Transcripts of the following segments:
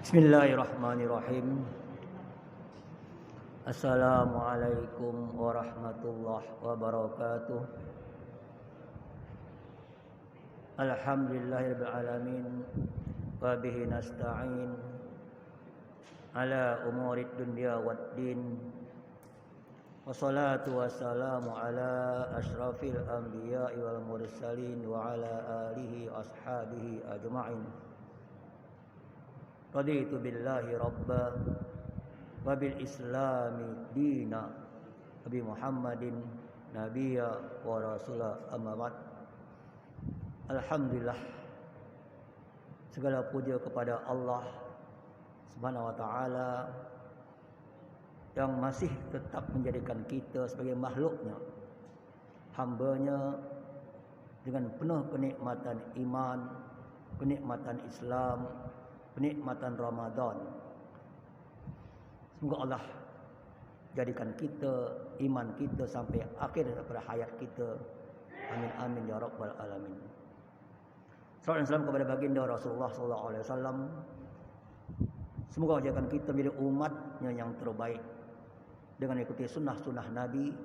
Bismillahirrahmanirrahim. Assalamualaikum warahmatullahi wabarakatuh. Alhamdulillahirabbil alamin wa bihi nasta'in ala umurid dunya waddin. Wassalatu wassalamu ala asyrafil anbiya'i wal mursalin wa ala alihi ashabihi ajma'in. Raditu billahi rabba wa bil islami dina Nabi Muhammadin nabiyya wa rasula amma ba'd. Alhamdulillah, segala puja kepada Allah Subhanahu wa taala yang masih tetap menjadikan kita sebagai makhluknya, hamba-Nya, dengan penuh kenikmatan iman, kenikmatan Islam, kenikmatan Ramadan. Semoga Allah jadikan kita, iman kita sampai akhir daripada hayat kita. Amin amin ya rabbal alamin. Salawat dan salam kepada baginda Rasulullah sallallahu alaihi wasallam. Semoga jadikan kita menjadi umatnya yang terbaik dengan ikuti sunnah-sunnah Nabi,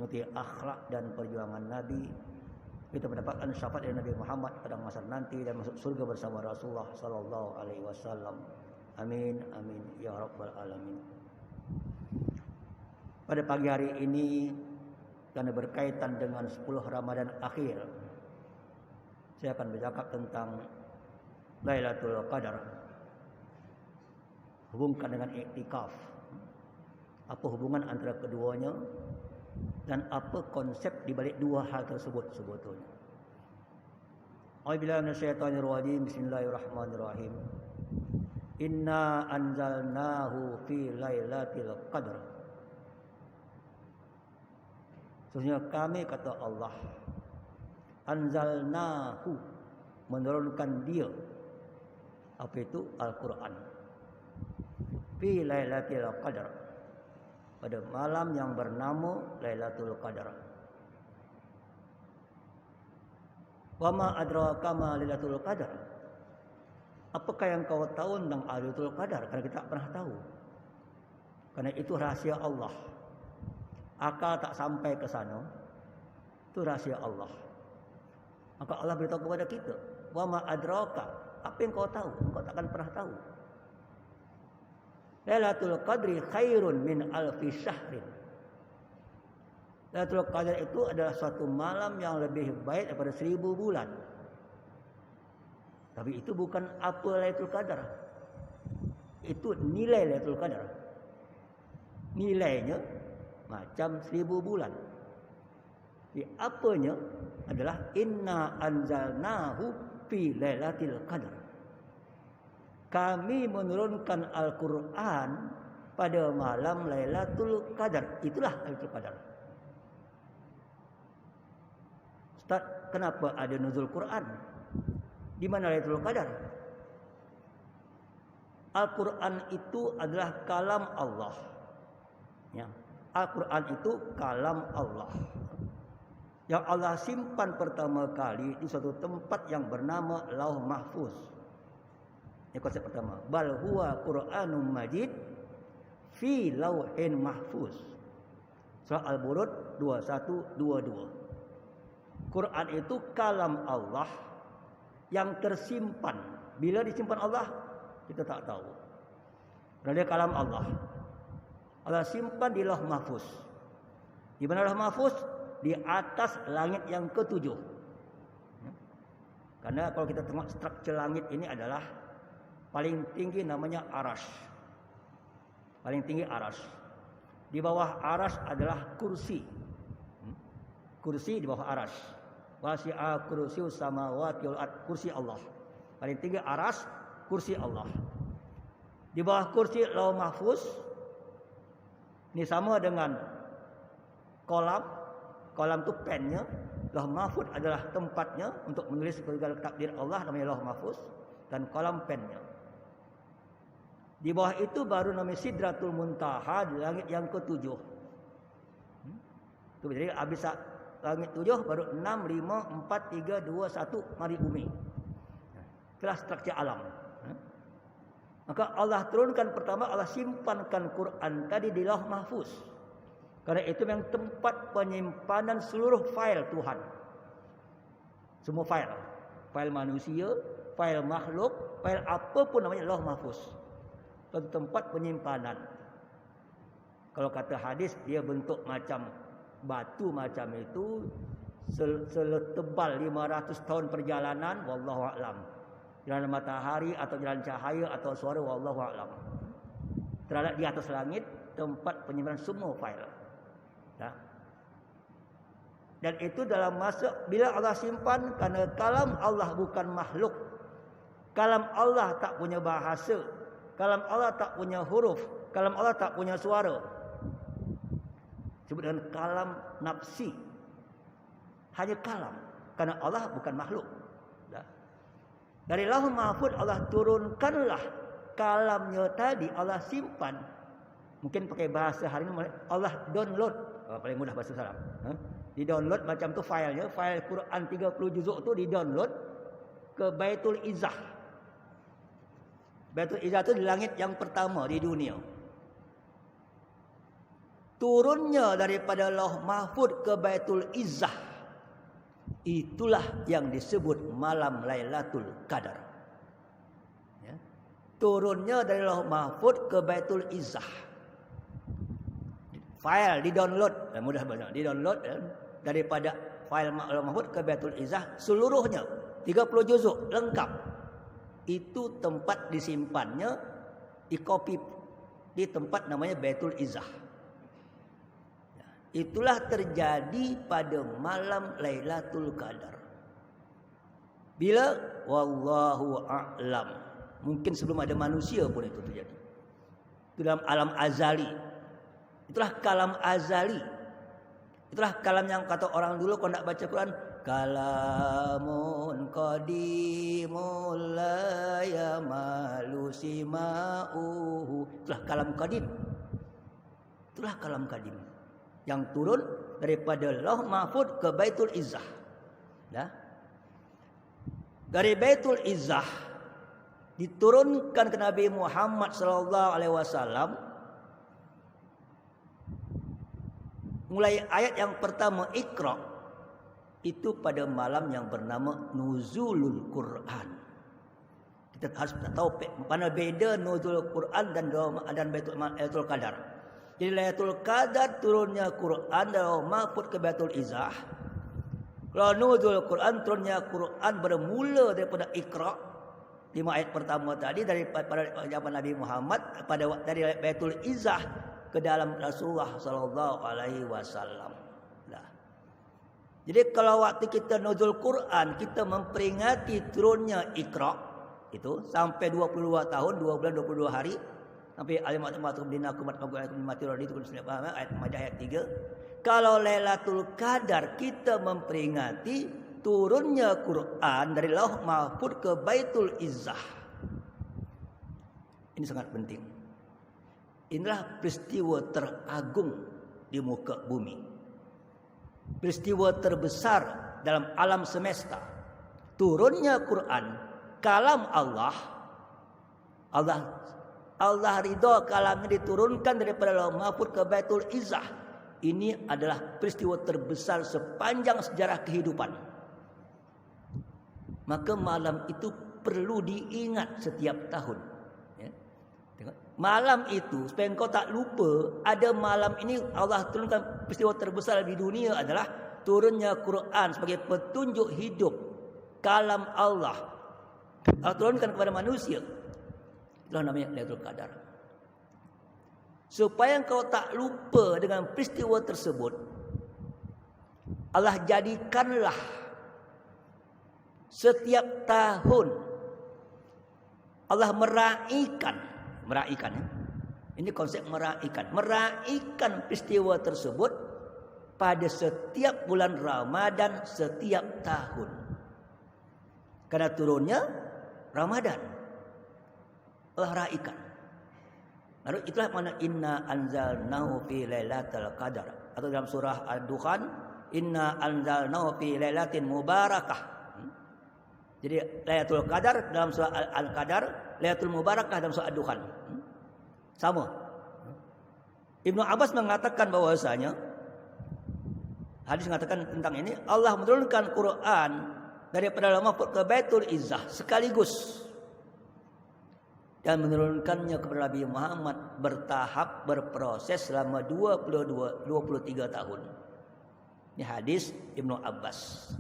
mengikuti akhlak dan perjuangan Nabi. Kita mendapatkan syafaat dari Nabi Muhammad pada masa nanti dan masuk surga bersama Rasulullah sallallahu alaihi wasallam. Amin amin ya rabbal alamin. Pada pagi hari ini, karena berkaitan dengan 10 Ramadan akhir, saya akan bercakap tentang Lailatul Qadar. Hubungkan dengan iktikaf. Apa hubungan antara keduanya? Dan apa konsep di balik dua hal tersebut sebetulnya? A'udzubillahi minasyaitonir rajim. Bismillahirrahmanirrahim. Inna anzalnahu fi lailatul qadar. Sesungguhnya kami, kata Allah, anzalnahu, menurunkan dia. Apa itu? Al-Quran. Fi lailatul qadar, pada malam yang bernama Lailatul Qadar. Wa ma adraka ma Lailatul Qadar. Apakah yang kau tahu tentang Lailatul Qadar? Karena kita tak pernah tahu. Karena itu rahasia Allah. Akal tak sampai ke sana. Itu rahasia Allah. Maka Allah beritahu kepada kita, wa ma adraka, apa yang kau tahu? Engkau takkan pernah tahu. Lailatul Qadri khairun min alfi syahrin. Lailatul Qadar itu adalah suatu malam yang lebih baik daripada 1000 bulan. Tapi itu bukan apa Lailatul Qadar. Itu nilai Lailatul Qadar. Nilainya macam 1000 bulan. Di apanya adalah inna anzalnahu fi lailatul qadar. Kami menurunkan Al-Quran pada malam Lailatul Qadar. Itulah Lailatul Qadar. Ustaz, kenapa ada nuzul Quran? Di mana Lailatul Qadar? Al-Quran itu adalah kalam Allah. Ya. Al-Quran itu kalam Allah. Yang Allah simpan pertama kali di suatu tempat yang bernama Lauh Mahfuz. Ini konsep pertama. Bal huwa Qur'anum Majid fi lauhin mahfuz. Surah Al-Burud 2122. Quran itu kalam Allah yang tersimpan. Bila disimpan Allah, kita tak tahu. Karena dia kalam Allah. Allah simpan di Lauh Mahfuz. Di mana Lauh Mahfuz? Di atas langit yang ke-7. Karena kalau kita tengok struktur langit ini adalah paling tinggi namanya Arash. Paling tinggi Arash. Di bawah Arash adalah kursi. Kursi di bawah Arash. Wasi'a kursius samawati wal ard. Kursi Allah. Paling tinggi Arash, kursi Allah. Di bawah kursi Lauh Mahfuz. Ini sama dengan kolam. Kolam itu pennya. Lauh Mahfuz adalah tempatnya untuk menulis segala takdir Allah, namanya Lauh Mahfuz. Dan kolam pennya. Di bawah itu baru namanya Sidratul Muntaha, di langit yang ke-7. Itu jadi habis langit 7 baru 6, 5, 4, 3, 2, 1 mari bumi. Itulah struktur alam. Maka Allah turunkan pertama, Allah simpankan Quran tadi di Lauh Mahfuz. Karena itu memang tempat penyimpanan seluruh file Tuhan. Semua file. File manusia, file makhluk, file apapun namanya Lauh Mahfuz. Itu tempat penyimpanan. Kalau kata hadis, dia bentuk macam batu macam itu, seletebal 500 tahun perjalanan, wallahu a'lam. Jalan matahari atau jalan cahaya atau suara, wallahu a'lam. Terhadap di atas langit tempat penyimpanan semua file. Ya. Dan itu dalam masa bila Allah simpan, karena kalam Allah bukan makhluk. Kalam Allah tak punya bahasa. Kalam Allah tak punya huruf. Kalam Allah tak punya suara. Sebut dengan kalam nafsi. Hanya kalam. Karena Allah bukan makhluk. Ya. Dari Lauh Mahfuz Allah turunkanlah kalamnya tadi, Allah simpan. Mungkin pakai bahasa hari ini Allah download. Paling mudah bahasa Arab. Di download macam tu filenya, file Quran 30 juzuk tu di download ke Baitul Izzah. Baitul Izzah tu di langit yang pertama di dunia. Turunnya daripada Lauh Mahfuz ke Baitul Izzah, itulah yang disebut malam Lailatul Qadar. Ya. Turunnya dari Lauh Mahfuz ke Baitul Izzah. File di-download, mudah banget di-download daripada file Lauh Mahfuz ke Baitul Izzah seluruhnya 30 juzuk lengkap. Itu tempat disimpannya, dikopi di tempat namanya Baitul Izzah. Itulah terjadi pada malam Lailatul Qadar. Bila wallahu a'lam. Mungkin sebelum ada manusia pun itu terjadi. Itu dalam alam azali. Itulah kalam azali. Itulah kalam yang kata orang dulu kalau nak baca Quran, kalamun qadimul la yamalu sima'uhu. Itulah kalam qadim. Itulah kalam qadim yang turun daripada Lauh Mahfuz ke Baitul Izzah. Ya. Dari Baitul Izzah diturunkan ke Nabi Muhammad sallallahu alaihi wasallam. Mulai ayat yang pertama Iqra itu pada malam yang bernama Nuzulul Quran. Kita harus tahu mana beda Nuzulul Quran dan Baitul Qadar. Jadi Lailatul Qadar turunnya Quran dari Lauh Mahfuz ke Baitul Izzah. Kalau Nuzulul Quran turunnya Quran bermula daripada Iqra 5 ayat pertama tadi daripada zaman Nabi Muhammad dari Baitul Izzah ke dalam Rasulullah sallallahu alaihi wasallam. Jadi kalau waktu kita nuzul Quran, kita memperingati turunnya Iqra itu sampai 22 tahun, 2 bulan 22 hari sampai alimat dina kumat mati rodi itu ayat Maidah ayat 3. Kalau Lailatul Qadar kita memperingati turunnya Quran dari Lauh Mahfuz ke Baitul Izzah. Ini sangat penting. Inilah peristiwa teragung di muka bumi. Peristiwa terbesar dalam alam semesta. Turunnya Quran, kalam Allah. Allah ridha kalamnya diturunkan daripada Lauh Mahfuz ke Baitul Izzah. Ini adalah peristiwa terbesar sepanjang sejarah kehidupan. Maka malam itu perlu diingat setiap tahun. Malam itu, supaya engkau tak lupa, ada malam ini Allah turunkan peristiwa terbesar di dunia adalah turunnya Quran sebagai petunjuk hidup. Kalam Allah. Allah turunkan kepada manusia. Itulah namanya Lailatul Qadar. Supaya engkau tak lupa dengan peristiwa tersebut, Allah jadikanlah setiap tahun Allah meraihkan ya. Ini konsep meraihkan peristiwa tersebut pada setiap bulan Ramadan setiap tahun. Karena turunnya Ramadan, Allah raihkan. Lalu itulah mana inna anzalnahu fi lailatul qadar, atau dalam surah Ad-Dukhan inna anzalnahu fi lailatin mubarakah. Jadi Lailatul Qadar dalam surah Al-Qadar, Lailatul Mubarakah dalam surah Ad-Dukhan. Sama. Ibnu Abbas mengatakan bahwasanya hadis mengatakan tentang ini, Allah menurunkan Quran daripada Lauhul Mahfuz ke Baitul Izzah sekaligus dan menurunkannya kepada Nabi Muhammad bertahap, berproses selama 23 tahun. Ini hadis Ibnu Abbas.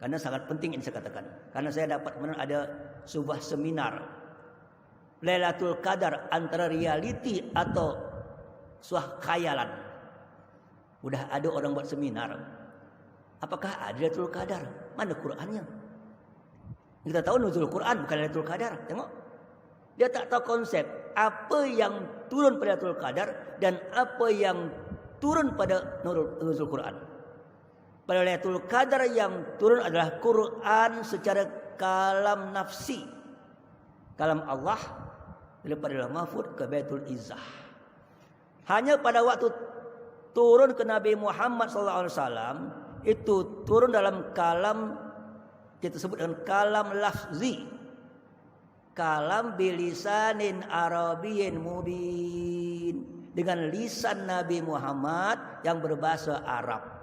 Karena sangat penting ini saya katakan. Karena saya dapat ada sebuah seminar Lailatul Qadar antara realiti atau suah khayalan. Udah ada orang buat seminar. Apakah ada Lailatul Qadar? Mana Qurannya? Kita tahu nuzul Quran bukan Lailatul Qadar. Tengok. Dia tak tahu konsep apa yang turun pada Lailatul Qadar dan apa yang turun pada nuzul Quran. Pada Lailatul Qadar yang turun adalah Quran secara kalam nafsi. Kalam Allah daripada Lauhul Mahfuz ke Baitul Izzah. Hanya pada waktu turun ke Nabi Muhammad SAW itu turun dalam kalam, kita sebut dengan kalam lafzi. Kalam bilisanin arabiyyin mubin, dengan lisan Nabi Muhammad yang berbahasa Arab.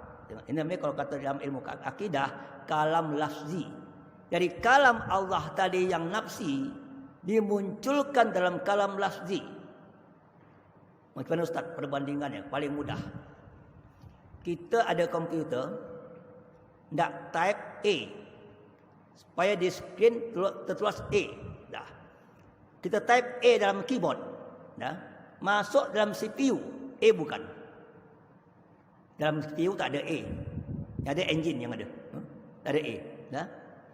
Ini namanya kalau kata dalam ilmu akidah kalam lafzi. Dari kalam Allah tadi yang nafsi dimunculkan dalam kalam lafzi. Macam mana Ustaz perbandingannya? Paling mudah. Kita ada komputer, nak type A supaya di screen tertulis A. Dah. Kita type A dalam keyboard, dah. Masuk dalam CPU, A bukan. Dalam CPU tak ada A. Ada engine yang ada. Tak ada A. Dah.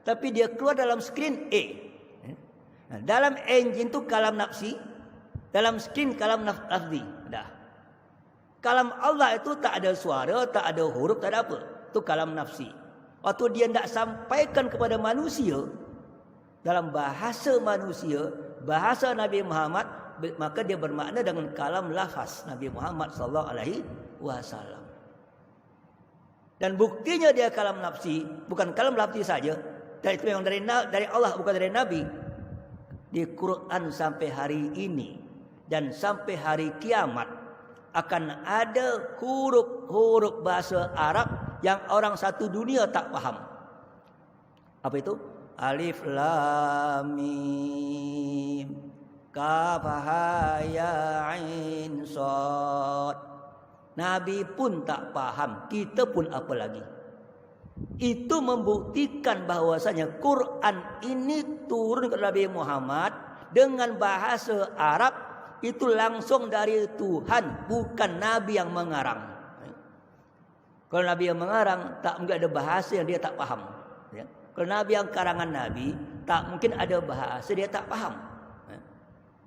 Tapi dia keluar dalam screen A. Nah, dalam engine tu kalam nafsi, dalam screen kalam lafzi. Dah. Kalam Allah itu tak ada suara, tak ada huruf, tak ada apa. Itu kalam nafsi. Waktu dia nak sampaikan kepada manusia dalam bahasa manusia, bahasa Nabi Muhammad, maka dia bermakna dengan kalam lafaz Nabi Muhammad sallallahu alaihi wasallam. Dan buktinya dia kalam nafsi, bukan kalam lafzi saja, dan itu memang dari Allah bukan dari Nabi. Di Quran sampai hari ini dan sampai hari kiamat akan ada huruf-huruf bahasa Arab yang orang satu dunia tak faham. Apa itu? Alif lam mim kaf ha ya ain sad. Nabi pun tak faham, kita pun apa lagi. Itu membuktikan bahwasanya Quran ini turun ke Nabi Muhammad dengan bahasa Arab, itu langsung dari Tuhan, bukan Nabi yang mengarang. Kalau Nabi yang mengarang, tak mungkin ada bahasa yang dia tak faham. Ya. Kalau Nabi yang karangan Nabi, tak mungkin ada bahasa dia tak faham.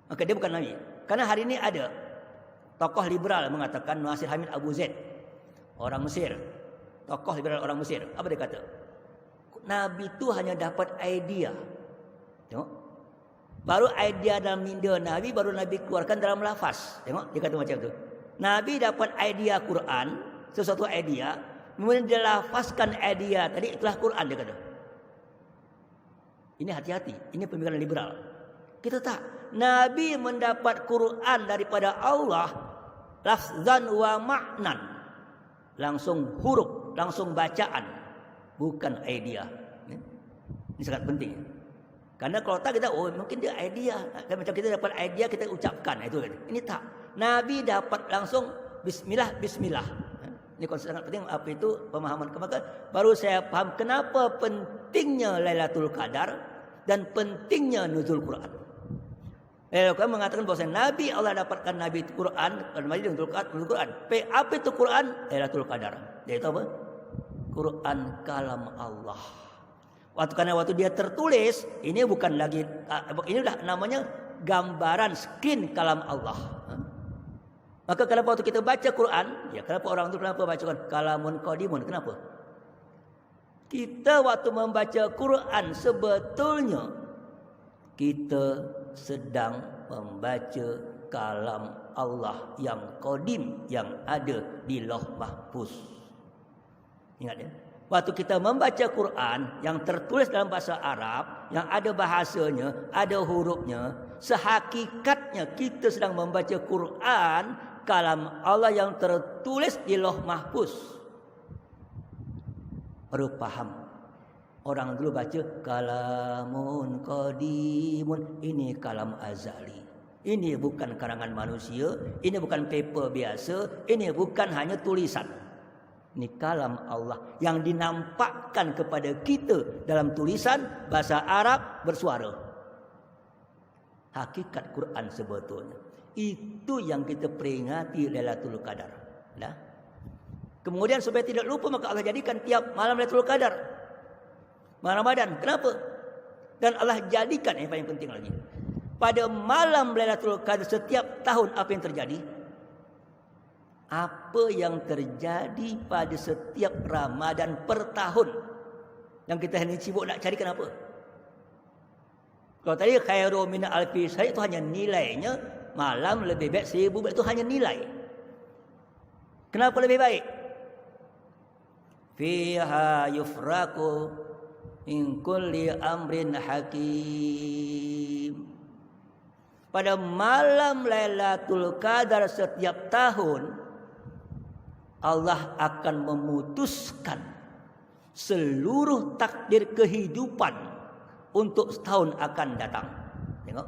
Maka dia bukan Nabi. Karena hari ini ada tokoh liberal mengatakan Nasir Hamid Abu Zaid, orang Mesir, tokoh liberal orang Mesir. Apa dia kata? Nabi itu hanya dapat idea. Tengok. Baru idea dalam minda Nabi, baru Nabi keluarkan dalam lafaz. Tengok, dia kata macam tu. Nabi dapat idea Quran, sesuatu idea, kemudian dia lafazkan idea tadi, itulah Quran, dia kata. Ini hati-hati, ini pemikiran liberal. Kita tak. Nabi mendapat Quran daripada Allah lafzan wa ma'nan. Langsung huruf, langsung bacaan, bukan idea. Ini sangat penting. Karena kalau tak kita, mungkin dia idea. Macam kita dapat idea, kita ucapkan. Itu kan. Ini tak. Nabi dapat langsung bismillah, bismillah. Ini konsep sangat penting. Apa itu pemahaman kemaka? Baru saya faham kenapa pentingnya Lailatul Qadar dan pentingnya nuzul Quran. Lailatul Qadar mengatakan bahawa Nabi Allah dapatkan Nabi itu Quran dan Nabi nuzul Quran. Apa itu Quran? Lailatul Qadar. Iaitu apa? Quran kalam Allah. Karena waktu dia tertulis, ini bukan lagi, ini dah namanya gambaran screen kalam Allah. Maka kenapa waktu kita baca Quran, ya kenapa orang itu kenapa baca kalamun qadimun? Kenapa? Kita waktu membaca Quran sebetulnya kita sedang membaca kalam Allah yang qadim, yang ada di Lauh Mahfuz. Ingat ya? Waktu kita membaca Quran yang tertulis dalam bahasa Arab, yang ada bahasanya, ada hurufnya, sehakikatnya kita sedang membaca Quran kalam Allah yang tertulis di Lauh Mahfuz. Baru paham. Orang dulu baca kalamun qadimun, ini kalam azali. Ini bukan karangan manusia, ini bukan paper biasa, ini bukan hanya tulisan. Ini kalam Allah yang dinampakkan kepada kita dalam tulisan bahasa Arab bersuara. Hakikat Quran sebetulnya. Itu yang kita peringati Lailatul Qadar. Nah. Kemudian supaya tidak lupa maka Allah jadikan tiap malam Lailatul Qadar. Malam Ramadan. Kenapa? Dan Allah jadikan yang paling penting lagi. Pada malam Lailatul Qadar setiap tahun apa yang terjadi? Apa yang terjadi pada setiap Ramadan per tahun yang kita hanya sibuk nak cari kenapa? Kalau tadi khairu min alfi syahr itu hanya nilainya, malam lebih baik 1000 itu hanya nilai. Kenapa lebih baik? Fiha yufraku min kulli amrin hakim. Pada malam Lailatul Qadar setiap tahun Allah akan memutuskan seluruh takdir kehidupan untuk setahun akan datang. Tengok.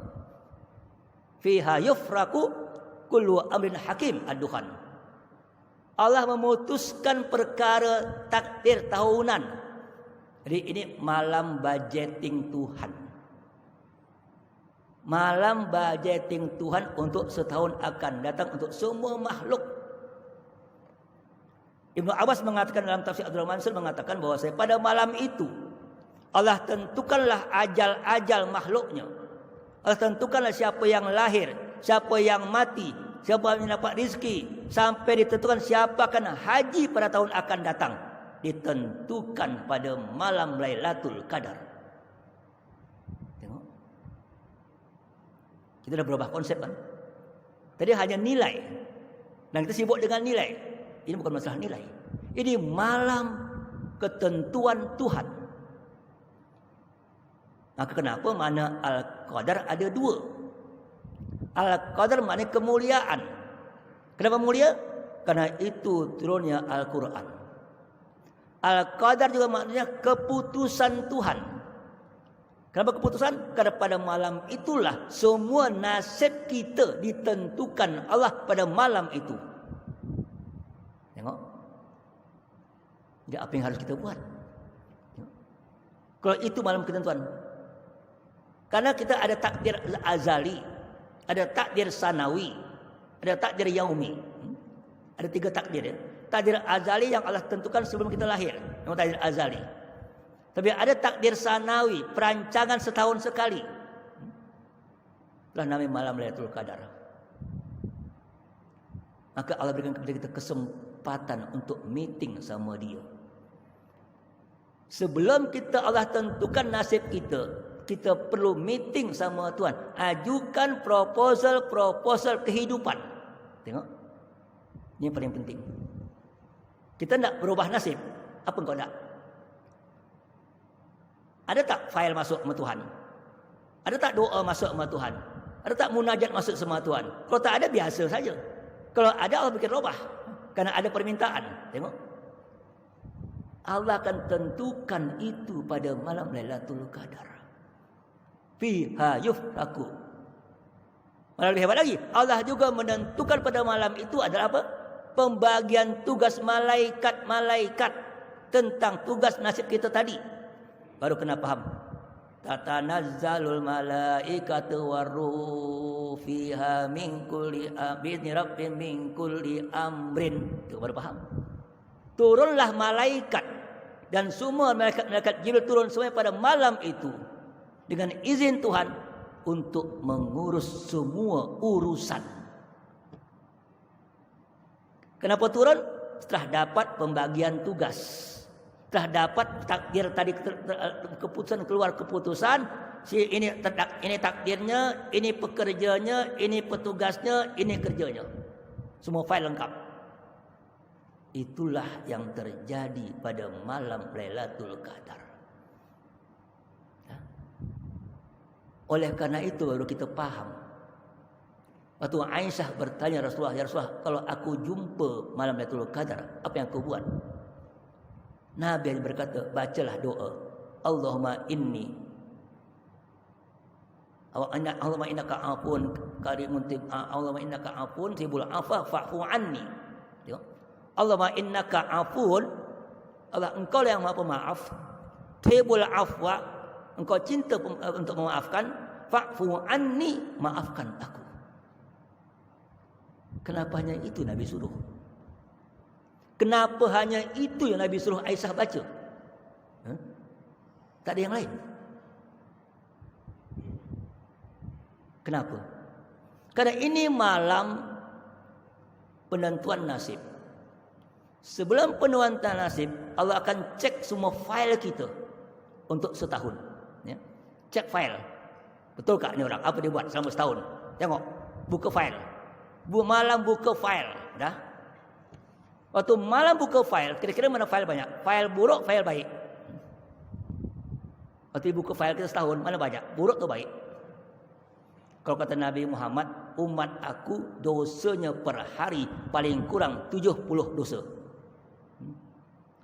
Fiha yufraku kullu amrin hakim ad-dukhan. Allah memutuskan perkara takdir tahunan. Jadi ini malam budgeting Tuhan. Malam budgeting Tuhan untuk setahun akan datang untuk semua makhluk. Ibnu Abbas mengatakan dalam tafsir Abdul Mansur mengatakan bahawa pada malam itu Allah tentukanlah ajal-ajal makhluknya. Allah tentukanlah siapa yang lahir, siapa yang mati, siapa yang dapat rezeki, sampai ditentukan siapa akan haji pada tahun akan datang. Ditentukan pada malam Lailatul Qadar. Tengok. Kita dah berubah konsep kan. Tadi hanya nilai. Dan kita sibuk dengan nilai. Ini bukan masalah nilai. Ini malam ketentuan Tuhan. Maka kenapa makna Al-Qadar ada dua? Al-Qadar makna kemuliaan. Kenapa mulia? Karena itu turunnya Al-Quran. Al-Qadar juga maknanya keputusan Tuhan. Kenapa keputusan? Karena pada malam itulah semua nasib kita ditentukan Allah pada malam itu. Tengok. Jadi apa yang harus kita buat? Tengok. Kalau itu malam ketentuan. Karena kita ada takdir azali, ada takdir sanawi, ada takdir yaumi. Ada 3 takdir ya. Takdir azali yang Allah tentukan sebelum kita lahir. Nama takdir azali. Tapi ada takdir sanawi, perancangan setahun sekali. Itulah namanya malam Lailatul Qadar. Maka Allah berikan kepada kita kesempatan untuk meeting sama dia. Sebelum kita Allah tentukan nasib kita, kita perlu meeting sama Tuhan. Ajukan proposal kehidupan. Tengok. Ini yang paling penting. Kita nak berubah nasib. Apa engkau nak? Ada tak file masuk sama Tuhan? Ada tak doa masuk sama Tuhan? Ada tak munajat masuk sama Tuhan? Kalau tak ada, biasa saja. Kalau ada, Allah bikin robah. Karena ada permintaan. Tengok. Allah akan tentukan itu pada malam Lailatul Qadar. Fiha yufraku. Malah lebih hebat lagi. Allah juga menentukan pada malam itu adalah apa? Pembagian tugas malaikat-malaikat tentang tugas nasib kita tadi. Baru kena faham. Tatanazzalul malaikatu warruh fiha min kulli bi'izni rabbin min kulli amrin. Itu baru faham. Turunlah malaikat dan semua malaikat Jibril turun semua pada malam itu dengan izin Tuhan untuk mengurus semua urusan. Kenapa turun? Setelah dapat pembagian tugas. Setelah dapat takdir tadi keputusan keluar keputusan, ini takdirnya, ini pekerjanya, ini petugasnya, ini kerjanya. Semua file lengkap. Itulah yang terjadi pada malam Lailatul Qadar. Oleh karena itu baru kita paham. Waktu Aisyah bertanya Rasulullah, "Ya Rasulullah, kalau aku jumpa malam Lailatul Qadar, apa yang aku buat?" Nabi berkata, "Bacalah doa. Allahumma innaka afun karimun Allahumma innaka afun tibul afa fa'fu anni." Tengok. Allahumma innaka afun, Allah engkau yang Maha Pemaaf, tibul afwa, engkau cinta untuk memaafkan, fa'fu anni, maafkan aku. Kenapa hanya itu Nabi suruh? Kenapa hanya itu yang Nabi suruh Aisyah baca? Tak ada yang lain. Kenapa? Karena ini malam penentuan nasib. Sebelum penentuan nasib, Allah akan cek semua file kita untuk setahun. Ya. Cek file. Betul tak ni orang? Apa dia buat selama setahun? Tengok. Buka file. Malam buka file. Dah. Waktu malam buka file, kira-kira mana file banyak? File buruk, file baik. Waktu buka file kita setahun, mana banyak? Buruk atau baik? Kalau kata Nabi Muhammad, umat aku dosanya per hari paling kurang 70 dosa.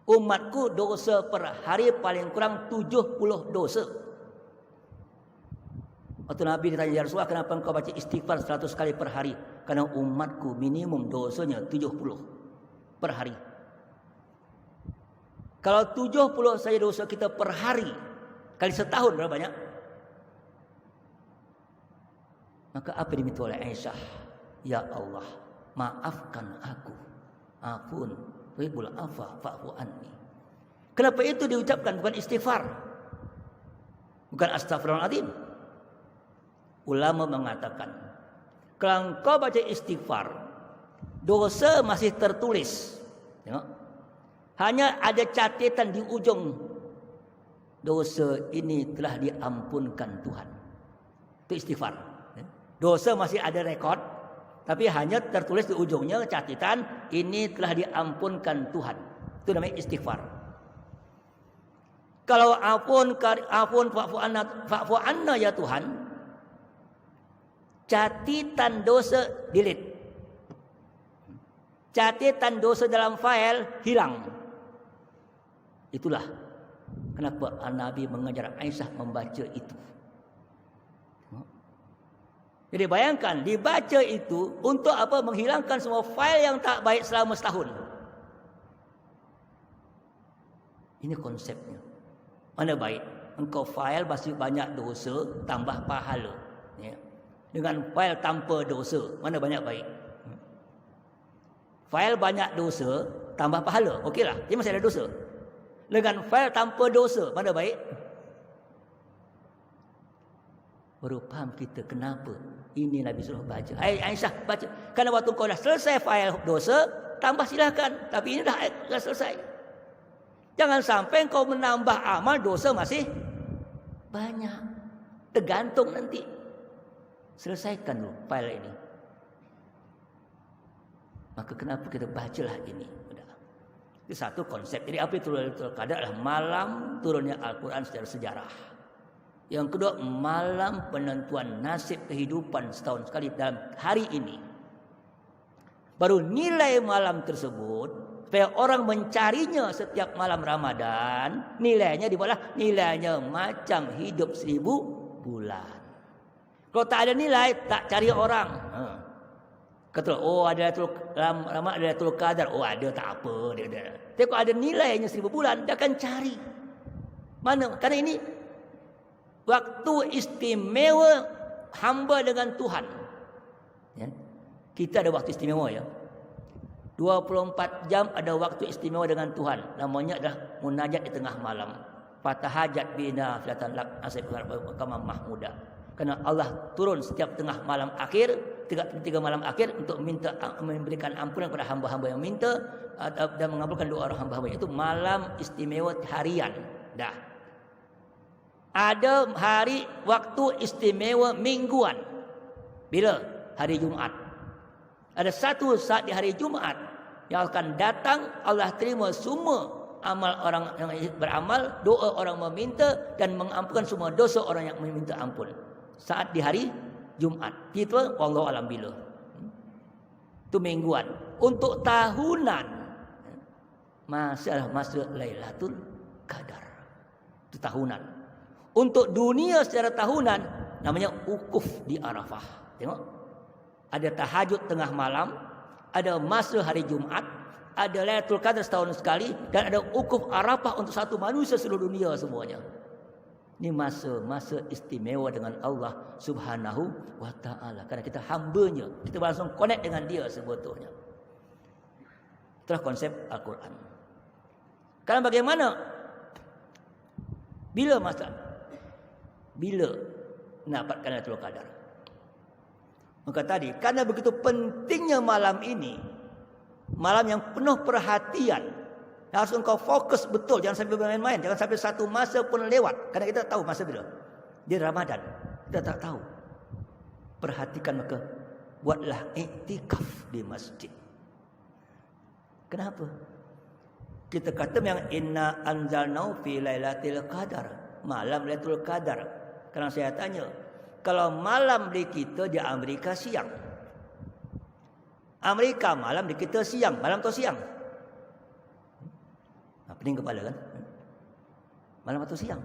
Umatku dosa per hari paling kurang 70 dosa. Waktu Nabi ditanya, "Ya Rasulullah, kenapa engkau baca istighfar 100 kali per hari?" Karena umatku minimum dosanya 70 per hari. Kalau 70 saja dosa kita per hari, kali setahun berapa banyak? Maka apa diminta oleh Aisyah? Ya Allah, maafkan aku. Afun, ribul afa, fa'fu anni. Kenapa itu diucapkan? Bukan istighfar. Bukan astagfirullahaladzim. Ulama mengatakan, kalau engkau baca istighfar, dosa masih tertulis. Tengok. Hanya ada catatan di ujung. Dosa ini telah diampunkan Tuhan. Itu istighfar. Dosa masih ada rekod, tapi hanya tertulis di ujungnya catatan ini telah diampunkan Tuhan. Itu namanya istighfar. Kalau afun fa'fu anna ya Tuhan, catatan dosa delete. Catatan dosa dalam file hilang. Itulah kenapa Nabi mengajar Aisyah membaca itu. Jadi bayangkan, dibaca itu untuk apa? Menghilangkan semua file yang tak baik selama setahun. Ini konsepnya. Mana baik? Engkau file masih banyak dosa, tambah pahala. Ya. Dengan file tanpa dosa, mana banyak baik? File banyak dosa, tambah pahala. Okeylah, dia masih ada dosa. Dengan file tanpa dosa, mana baik? Baru faham kita kenapa ini Nabi suruh baca. Aisyah baca. Karena waktu kau dah selesai file dosa, tambah silakan. Tapi ini dah selesai. Jangan sampai kau menambah amal, dosa masih banyak. Tergantung nanti. Selesaikan dulu file ini. Maka kenapa kita bacalah ini? Itu satu konsep. Jadi apa itu Lailatul Qadar? Adalah malam turunnya Al-Quran secara sejarah. Yang kedua, malam penentuan nasib kehidupan setahun sekali dalam hari ini. Baru nilai malam tersebut, supaya orang mencarinya setiap malam Ramadan, nilainya di mana? Nilainya macam hidup 1000 bulan. Kalau tak ada nilai, tak cari orang. Kata, oh ada Lailatul Qadar, oh ada tak apa. Tapi kalau ada nilainya 1000 bulan, dia akan cari. Mana? Karena ini waktu istimewa hamba dengan Tuhan. Ya. Kita ada waktu istimewa ya. 24 jam ada waktu istimewa dengan Tuhan. Namanya adalah munajat di tengah malam. Fatahajat bina filatan lak asib kama mahmuda. Karena Allah turun setiap tengah malam akhir, tiga malam akhir untuk memberikan ampunan kepada hamba-hamba yang minta dan mengabulkan doa orang hamba-hamba. Itu malam istimewa harian. Dah. Ada hari waktu istimewa mingguan. Bila? Hari Jumaat. Ada satu saat di hari Jumaat yang akan datang Allah terima semua amal orang yang beramal, doa orang meminta dan mengampunkan semua dosa orang yang meminta ampun. Saat di hari Jumat. Itu wallahu alam bila. Itu mingguan. Untuk tahunan masa Lailatul Qadar. Itu tahunan. Untuk dunia secara tahunan namanya wukuf di Arafah. Tengok. Ada tahajud tengah malam, ada masa hari Jumat, ada Lailatul Qadar setahun sekali, dan ada wukuf Arafah untuk satu manusia seluruh dunia semuanya. Ini masa istimewa dengan Allah Subhanahu wa ta'ala. Karena kita hambanya, kita langsung connect dengan dia sebetulnya. Itulah konsep Al-Quran. Karena bagaimana? Bila masa? Bila dapatkan Lailatul Qadar? Maka tadi, karena begitu pentingnya malam ini, malam yang penuh perhatian, harus engkau fokus betul, jangan sampai bermain-main, jangan sampai satu masa pun lewat. Karena kita tahu masa bila di Ramadan, kita tak tahu. Perhatikan, maka buatlah iktikaf di masjid. Kenapa? Kita kata yang inna anzalnahu fi lailatul qadar, malam Lailatul Qadar. Karena saya tanya, kalau malam di kita di Amerika siang, Amerika malam di kita siang, malam atau siang? Pening kepala kan? Malam atau siang?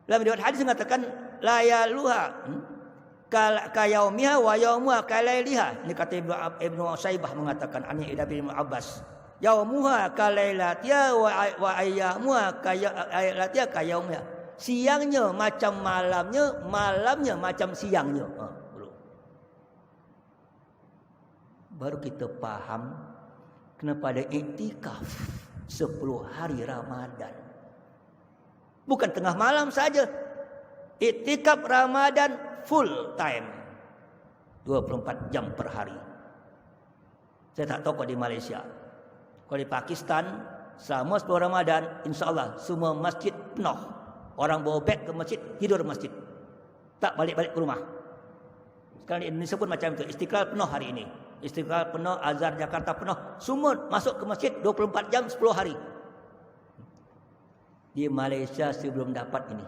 Dalam riwayat hadis mengatakan la yaluha ka yaumiha wa yaumuha ka lailiha. Ini kata Ibnu Saibah mengatakan ani Ibnu Abbas. Yaumuha ka lailatiha wa ayyamuha ka lailatiha ka yaumiha. Siangnya macam malamnya, malamnya macam siangnya. Baru kita faham kenapa ada iktikaf 10 hari Ramadan. Bukan tengah malam saja. Iktikaf Ramadan full time. 24 jam per hari. Saya tak tahu kalau di Malaysia. Kalau di Pakistan, selama 10 Ramadan, insyaAllah semua masjid penuh. Orang bawa beg ke masjid, tidur masjid. Tak balik-balik ke rumah. Sekarang di Indonesia pun macam itu. Istiqlal penuh hari ini. Istiqlal penuh, Azhar Jakarta penuh. Semua masuk ke masjid 24 jam 10 hari. Di Malaysia sebelum dapat ini.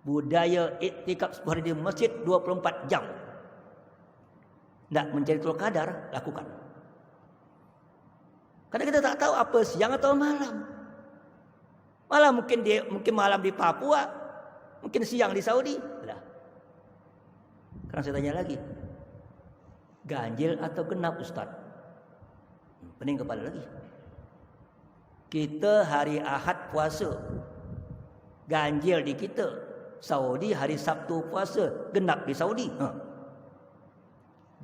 Budaya iktikaf 10 hari di masjid 24 jam. Tak mencari Lailatul Qadar, lakukan. Karena kita tak tahu apa siang atau malam. Malam mungkin malam di Papua, mungkin siang di Saudi. Sekarang saya tanya lagi. Ganjil atau genap Ustaz? Pening kepala lagi. Kita hari Ahad puasa. Ganjil di kita. Saudi hari Sabtu puasa. Genap di Saudi.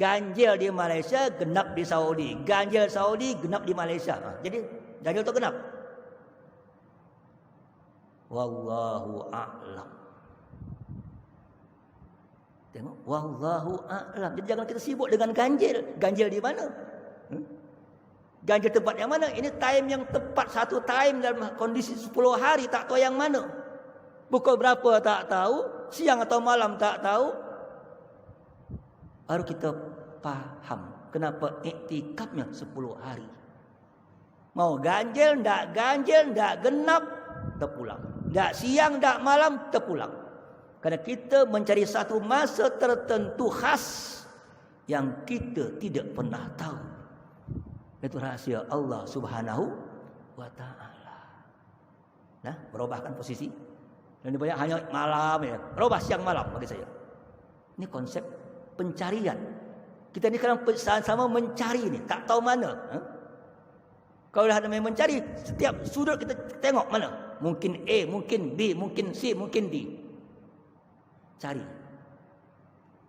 Ganjil di Malaysia, genap di Saudi. Ganjil Saudi, genap di Malaysia. Jadi ganjil atau genap? Wallahu a'lam. Tengok, wallahu a'lam. Jadi jangan kita sibuk dengan ganjil. Ganjil di mana? Ganjil tempat yang mana? Ini time yang tepat, satu time dalam kondisi 10 hari, tak tahu yang mana. Pukul berapa tak tahu, siang atau malam tak tahu. Baru kita faham kenapa iktikafnya 10 hari. Mau ganjil, ndak genap, terpulang. Ndak siang, ndak malam, terpulang. Karena kita mencari satu masa tertentu khas yang kita tidak pernah tahu. Itu rahasia Allah Subhanahu wa ta'ala. Nah, berubahkan posisi. Dan banyak hanya malam ya. Berubah siang malam bagi saya. Ini konsep pencarian. Kita ni kadang sama mencari ni, tak tahu mana. Kalau dah namanya mencari, setiap sudut kita tengok mana. Mungkin A, mungkin B, mungkin C, mungkin D. Cari.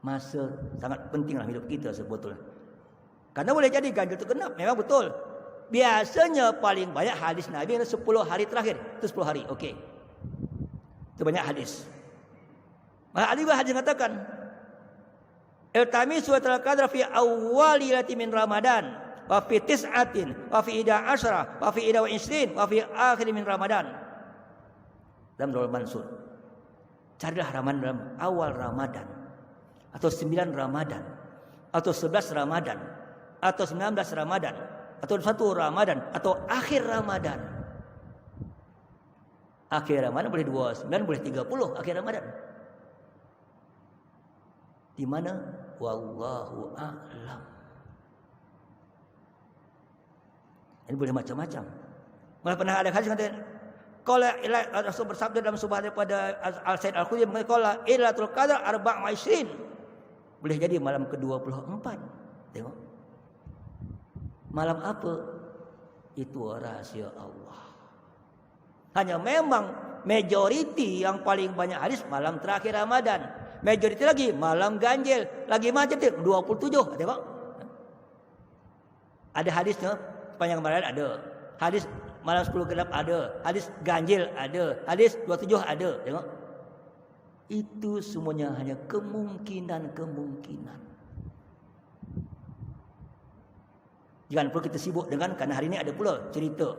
Masa sangat pentinglah hidup kita sebetulnya. Karena boleh jadi ganjil itu genap, memang betul. Biasanya paling banyak hadis Nabi 10 hari terakhir. Itu 10 hari, okey. Itu banyak hadis. Maka ada juga hadis mengatakan, Iltami Lailatul Qadar fi awwali lailatin min Ramadan, wa fi tis'atin, wa fi 11, wa fi 21, wa fi akhir min Ramadan. Dalam Rasul Mansur. Carilah Ramadan dalam awal Ramadan, atau 9 Ramadan, atau 11 Ramadan, atau 19 Ramadan. atau 1 Ramadan atau akhir Ramadan. Akhir Ramadan boleh 29, boleh 30 akhir Ramadan. Di mana? Wallahu a'lam. Ini boleh macam-macam. Malah pernah ada hadis kata, qala Rasul bersabda dalam sebuah daripada Al-Said Al-Khudri, qala Lailatul Qadar 24. Boleh jadi malam ke-24. Tengok. Malam apa? Itu rahasia Allah. Hanya memang majoriti yang paling banyak hadis malam terakhir Ramadan. Majoriti lagi malam ganjil. Lagi macam tu 27. Tengok. Ada hadisnya sepanjang Ramadan ada. Hadis malam 10 genap ada. Hadis ganjil ada. Hadis 27 ada. Tengok. Itu semuanya hanya kemungkinan-kemungkinan. Jangan perlu kita sibuk dengan, kerana hari ini ada pula cerita.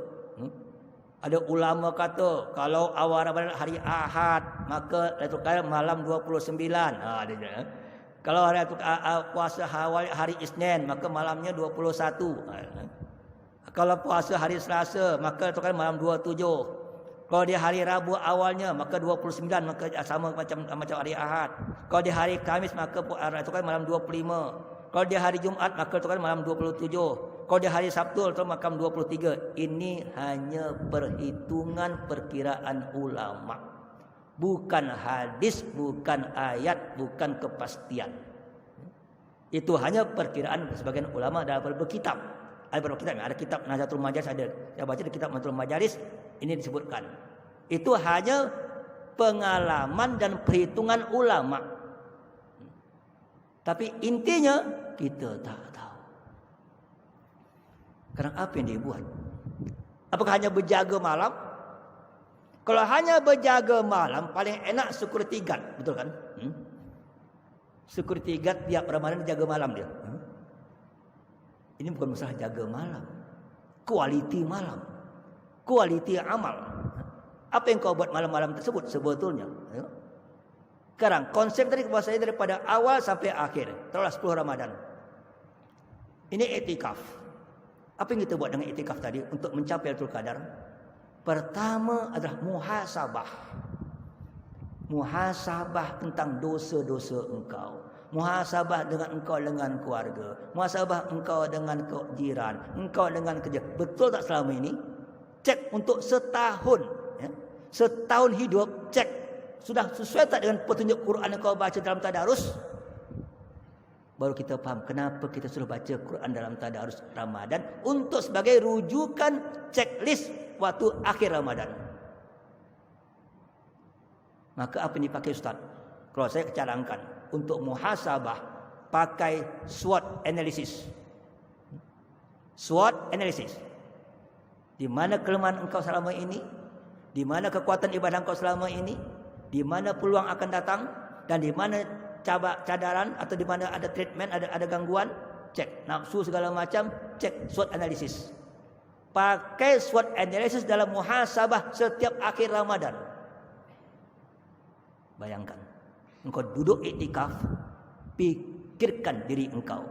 Ada ulama kata kalau awal Ramadan hari Ahad, maka Lailatul Qadar malam 29. Ada je. Kalau hari puasa hari Isnin, maka malamnya 21. Kalau puasa hari Selasa, maka Lailatul Qadar malam 27. Kalau di hari Rabu awalnya, maka 29, maka sama macam hari Ahad. Kalau di hari Khamis, maka Lailatul Qadar malam 25. Kalau di hari Jumaat, maka Lailatul Qadar malam 27. Kalau di hari Sabtu, Lailatul Qadar malam 23. Ini hanya perhitungan perkiraan ulama. Bukan hadis, bukan ayat, bukan kepastian. Itu hanya perkiraan sebagian ulama dalam beberapa kitab. Ada kitab Nahdlatul Majalis, ada. Saya baca di kitab Nahdlatul Majalis, ini disebutkan. Itu hanya pengalaman dan perhitungan ulama. Tapi intinya kita tak tahu. Sekarang apa yang dia buat? Apakah hanya berjaga malam? Kalau hanya berjaga malam, paling enak security guard, betul kan? Security guard tiap Ramadan jaga malam dia. Ini bukan masalah jaga malam. Kualiti malam. Kualiti amal. Apa yang kau buat malam-malam tersebut sebetulnya? Sekarang konsep tadi saya daripada awal sampai akhir. Telah 10 Ramadan. Ini i'tikaf. Apa yang kita buat dengan i'tikaf tadi untuk mencapai Lailatul Qadar? Pertama adalah muhasabah. Muhasabah tentang dosa-dosa engkau. Muhasabah dengan engkau dengan keluarga. Muhasabah engkau dengan jiran. Engkau dengan kerja. Betul tak selama ini? Cek untuk setahun. Ya. Setahun hidup, cek. Sudah sesuai tak dengan petunjuk Quran yang kau baca dalam tadarus? Baru kita faham kenapa kita suruh baca Quran dalam tadarus Ramadan. Untuk sebagai rujukan checklist waktu akhir Ramadan. Maka apa yang dipakai Ustaz? Kalau saya cadangkan. Untuk muhasabah, pakai SWOT analysis. SWOT analysis. Di mana kelemahan engkau selama ini? Di mana kekuatan ibadah engkau selama ini? Di mana peluang akan datang? Dan di mana cadaran atau di mana ada treatment, ada gangguan? Cek. Nafsu segala macam, cek SWOT analysis. Pakai SWOT analysis dalam muhasabah setiap akhir Ramadan. Bayangkan. Engkau duduk iktikaf, pikirkan diri engkau.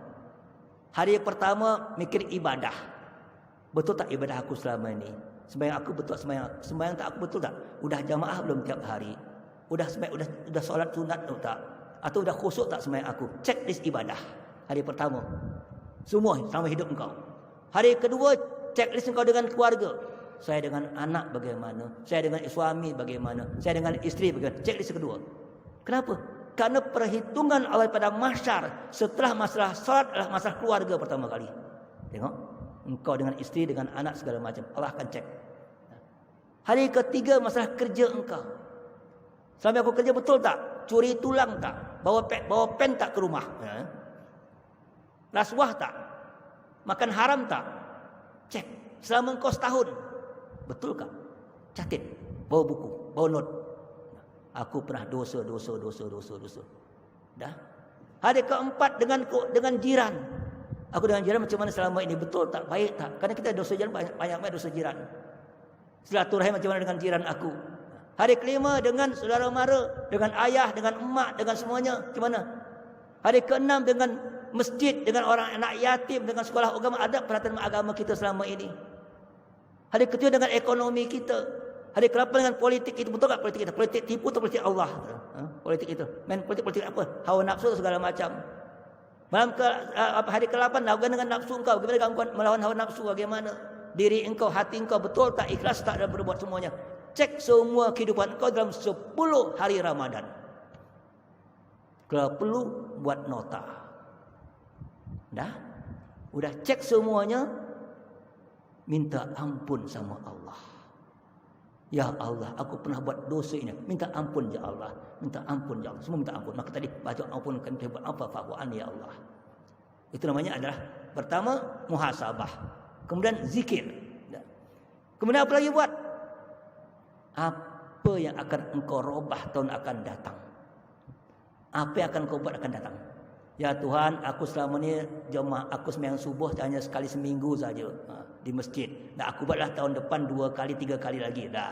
Hari pertama mikir ibadah. Betul tak ibadah aku selama ini? Sembahyang aku betul sembahyang tak aku betul tak? Udah jamaah belum tiap hari? Udah solat sunat tak? Atau udah khusyuk tak sembahyang aku? Cek list ibadah. Hari pertama. Semua selama hidup engkau. Hari kedua, cek list engkau dengan keluarga. Saya dengan anak bagaimana? Saya dengan suami bagaimana? Saya dengan isteri bagaimana? Cek list kedua. Kenapa? Karena perhitungan Allah pada mahsyar setelah masalah salat adalah masalah keluarga pertama kali. Tengok, engkau dengan isteri, dengan anak segala macam, Allah akan cek. Hari ketiga masalah kerja engkau. Selama aku kerja betul tak? Curi tulang tak? Bawa pen tak ke rumah? Rasuah tak? Makan haram tak? Cek. Selama engkau setahun, betul tak? Catat, bawa buku, bawa note. Aku pernah dosa. Dah. Hari keempat dengan jiran. Aku dengan jiran macam mana selama ini, betul tak? Baik tak? Karena kita dosa jiran banyak dosa jiran. Silaturahim macam mana dengan jiran aku? Hari kelima dengan saudara mara, dengan ayah, dengan emak, dengan semuanya macam mana? Hari keenam dengan masjid, dengan orang anak yatim, dengan sekolah agama, ada perhatian agama kita selama ini. Hari kedua dengan ekonomi kita. Hari ke-8 dengan politik itu. Betul tak politik kita? Politik tipu atau politik Allah? Politik itu. Main politik apa? Hawa nafsu segala macam. Hari ke-8 lawan dengan nafsu engkau. Bagaimana gangguan melawan hawa nafsu? Bagaimana diri engkau, hati engkau betul tak ikhlas tak dalam berbuat semuanya? Cek semua kehidupan engkau dalam 10 hari Ramadan. Kalau perlu buat nota. Dah? Udah cek semuanya. Minta ampun sama Allah. Ya Allah, aku pernah buat dosa ini. Minta ampun ya Allah. Minta ampun ya Allah. Semua minta ampun. Maka tadi baca ampunkan kita buat apa? Fa'fu'an ya Allah. Itu namanya adalah pertama muhasabah. Kemudian zikir. Kemudian apa lagi buat? Apa yang akan engkau robah tahun akan datang? Apa yang akan kau buat akan datang? Ya Tuhan, aku selama ni jemaah aku sembahyang subuh hanya sekali seminggu saja di masjid. Dah aku buatlah tahun depan 2 kali 3 kali lagi dah.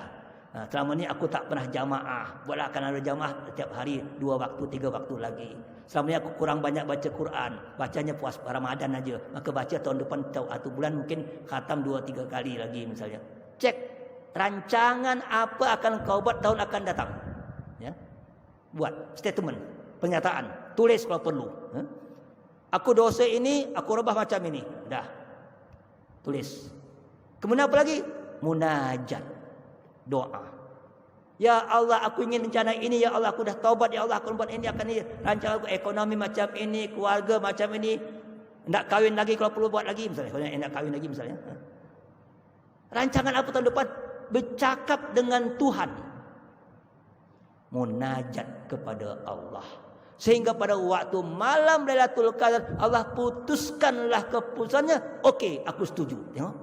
Selama ni aku tak pernah jamaah. Buatlah akan ada jamaah setiap hari 2 waktu 3 waktu lagi. Selama ni aku kurang banyak baca Quran. Bacanya puas Ramadan aja. Maka baca tahun depan atau bulan mungkin khatam 2-3 kali lagi misalnya. Cek rancangan apa akan kau buat tahun akan datang. Ya. Buat statement, pernyataan. Tulis kalau perlu. Aku dosa ini, aku rubah macam ini. Dah. Tulis. Kemudian apa lagi? Munajat. Doa. Ya Allah, aku ingin rencana ini. Ya Allah, aku dah taubat. Ya Allah, aku buat ini akan ini. Rancangan aku ekonomi macam ini, keluarga macam ini. Nak kahwin lagi kalau perlu buat lagi misalnya. Kalau nak kahwin lagi misalnya. Rancangan apa tahun depan? Bercakap dengan Tuhan. Munajat kepada Allah. Sehingga pada waktu malam Lailatul Qadar Allah putuskanlah keputusannya. Okey, aku setuju. Tengok.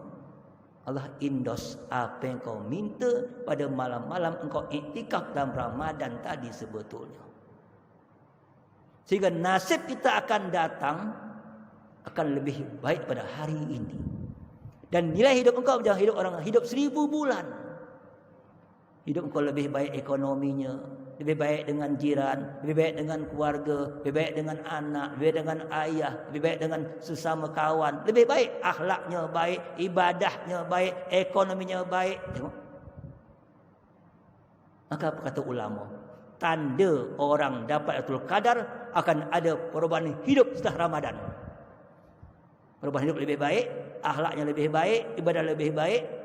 Allah endorse apa yang kau minta pada malam-malam engkau iktikaf dalam Ramadan tadi sebetulnya. Sehingga nasib kita akan datang akan lebih baik pada hari ini. Dan nilai hidup engkau jangan hidup orang hidup 1000 bulan. Hidup engkau lebih baik ekonominya, lebih baik dengan jiran, lebih baik dengan keluarga, lebih baik dengan anak, lebih baik dengan ayah, lebih baik dengan sesama kawan, lebih baik akhlaknya baik, ibadahnya baik, ekonominya baik. Tengok. Maka apa kata ulama? Tanda orang dapat Lailatul Qadar akan ada perubahan hidup setelah Ramadan. Perubahan hidup lebih baik, akhlaknya lebih baik, ibadah lebih baik.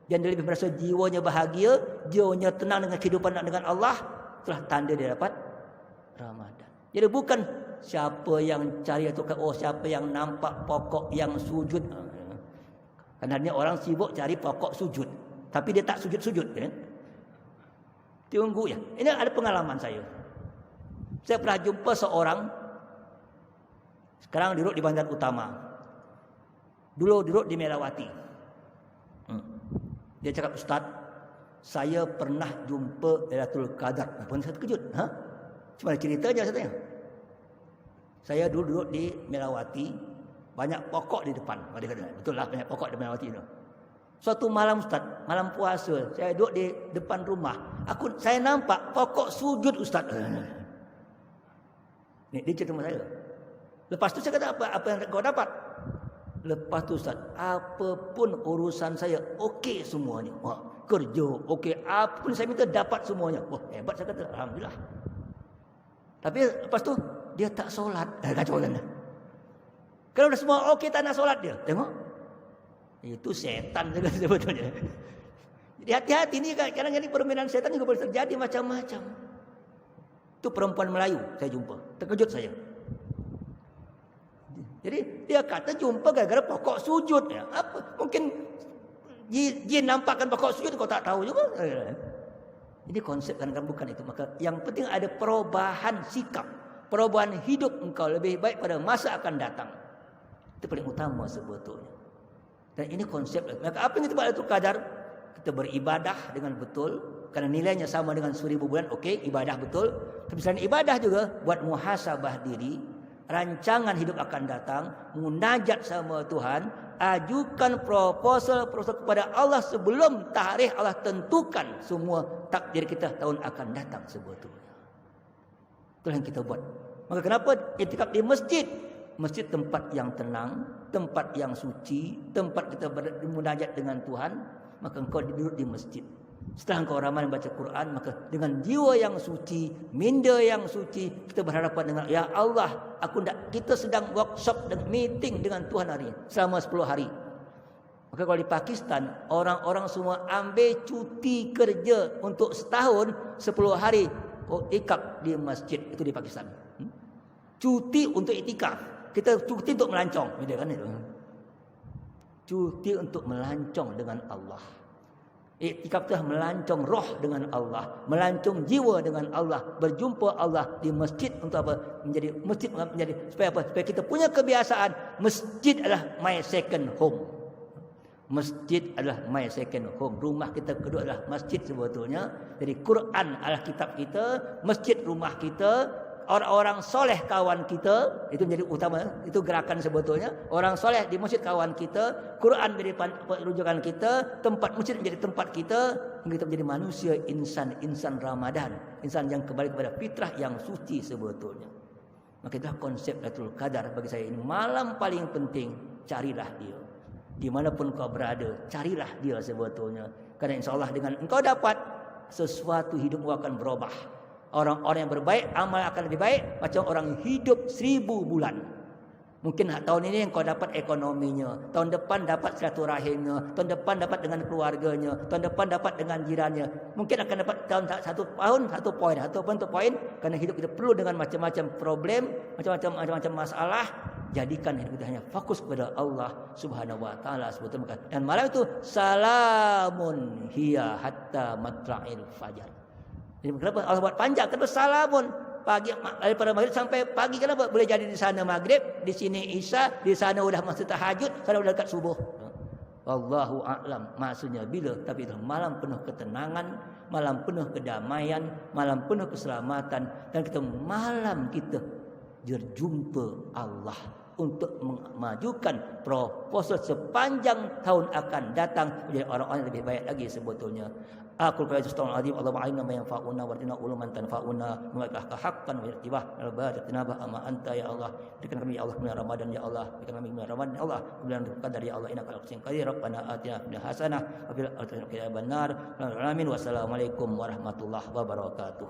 Dan dia lebih merasa jiwanya bahagia, jiwanya tenang dengan kehidupan dengan Allah. Itulah tanda dia dapat Ramadan. Jadi bukan siapa yang cari atau siapa yang nampak pokok yang sujud. Kadang-kadang orang sibuk cari pokok sujud, tapi dia tak sujud-sujud. Ya? Tunggu ya. Ini ada pengalaman saya. Saya pernah jumpa seorang. Sekarang duduk di Bandar Utama. Dulu duduk di Melawati. Dia cakap, Ustaz, saya pernah jumpa Lailatul Qadar. Pun saya terkejut. Cuma cerita je saya tanya. Saya dulu duduk di Melawati. Banyak pokok di depan. Betul lah, banyak pokok di Melawati itu. Suatu malam Ustaz, malam puasa, saya duduk di depan rumah. Saya nampak pokok sujud Ustaz. Ni dia cerita sama saya. Lepas tu saya kata, apa yang kau dapat? Lepas tu Ustaz, apapun urusan saya okey semuanya. Kerja okey, apapun saya minta dapat semuanya. Hebat saya kata, alhamdulillah. Tapi lepas tu dia tak solat. Kacau kan? Kalau dah semua okey tak nak solat dia. Tengok. Itu setan juga sebetulnya. Jadi hati-hati ni kadang-kadang permainan setan juga boleh terjadi macam-macam. Itu perempuan Melayu saya jumpa. Terkejut saya. Jadi dia kata jumpa gara-gara pokok sujud. Ya, apa? Mungkin jin nampakkan pokok sujud kau tak tahu juga. Ini konsep kadang-kadang bukan itu. Maka yang penting ada perubahan sikap, perubahan hidup engkau lebih baik pada masa akan datang. Itu paling utama sebetulnya. Dan ini konsep. Maka apa yang kita buat Lailatul Qadar? Kita beribadah dengan betul. Kerana nilainya sama dengan 1000 bulan. Okey, ibadah betul. Tapi selain ibadah juga buat muhasabah diri. Rancangan hidup akan datang, munajat sama Tuhan, ajukan proposal kepada Allah sebelum tarikh Allah tentukan semua takdir kita tahun akan datang sebetulnya. Itulah yang kita buat. Maka kenapa iktikaf di masjid masjid tempat yang tenang, tempat yang suci, tempat kita bermunajat dengan Tuhan, maka engkau duduk di masjid. Setelah engkau ramalan baca Quran, maka dengan jiwa yang suci, minda yang suci, kita berhadapan dengan, ya Allah, kita sedang workshop dan meeting dengan Tuhan hari ini selama 10 hari. Maka kalau di Pakistan, orang-orang semua ambil cuti kerja untuk setahun 10 hari iktikaf di masjid, itu di Pakistan. Cuti untuk iktikaf. Kita cuti untuk melancong, beda kan itu. Cuti untuk melancong dengan Allah. Iktikaf itu melancong roh dengan Allah, melancong jiwa dengan Allah, berjumpa Allah di masjid untuk apa? Menjadi supaya apa? Supaya kita punya kebiasaan masjid adalah my second home. Masjid adalah my second home. Rumah kita kedua adalah masjid sebetulnya. Jadi Quran adalah kitab kita, masjid rumah kita. Orang-orang soleh kawan kita, itu menjadi utama, itu gerakan sebetulnya. Orang soleh di masjid kawan kita, Quran menjadi rujukan kita, tempat masjid menjadi tempat kita, hingga kita menjadi manusia, insan Ramadan, insan yang kembali kepada fitrah yang suci sebetulnya. Maka itulah konsep Lailatul Qadar bagi saya ini malam paling penting. Carilah dia, dimanapun kau berada, carilah dia sebetulnya. Karena insya Allah dengan engkau dapat sesuatu, hidupmu akan berubah. Orang-orang yang berbaik, amal akan lebih baik macam orang hidup 1000 bulan. Mungkin tahun ini engkau dapat ekonominya, tahun depan dapat silaturahimnya, tahun depan dapat dengan keluarganya, tahun depan dapat dengan jirannya. Mungkin akan dapat satu poin, karena hidup kita perlu dengan macam-macam problem, macam-macam masalah. Jadikan hidup kita hanya fokus kepada Allah Subhanahu wa taala sebetulnya. Dan malam itu salamun hiya hatta matla'il fajar. Jadi kenapa Allah buat panjang? Kenapa salamun? Pagi daripada maghrib sampai pagi, kenapa? Boleh jadi di sana maghrib, di sini isya, di sana udah masuk tahajud, sana udah dekat subuh. Wallahu a'lam. Maksudnya bila, tapi itu malam penuh ketenangan, malam penuh kedamaian, malam penuh keselamatan, dan malam kita berjumpa Allah untuk memajukan proposal sepanjang tahun akan datang menjadi orang-orang yang lebih baik lagi sebetulnya. Aku qala Allahumma azim Allahumma a'inna ma yanfa'una warina uluman tanfa'una wa qahqa haqqan wa ittibah al-baratina ama anta ya Allah. Berikan kami ya Allah bulan Ramadan ya Allah, berikan kami bulan Ramadan ya Allah, bulan Qadar ya Allah, innaka al-qasim qadir rabbana atina fid hasanah wa fil akhirati hasanah wa qina adzabannar. Amin. Wassalamualaikum warahmatullahi wabarakatuh.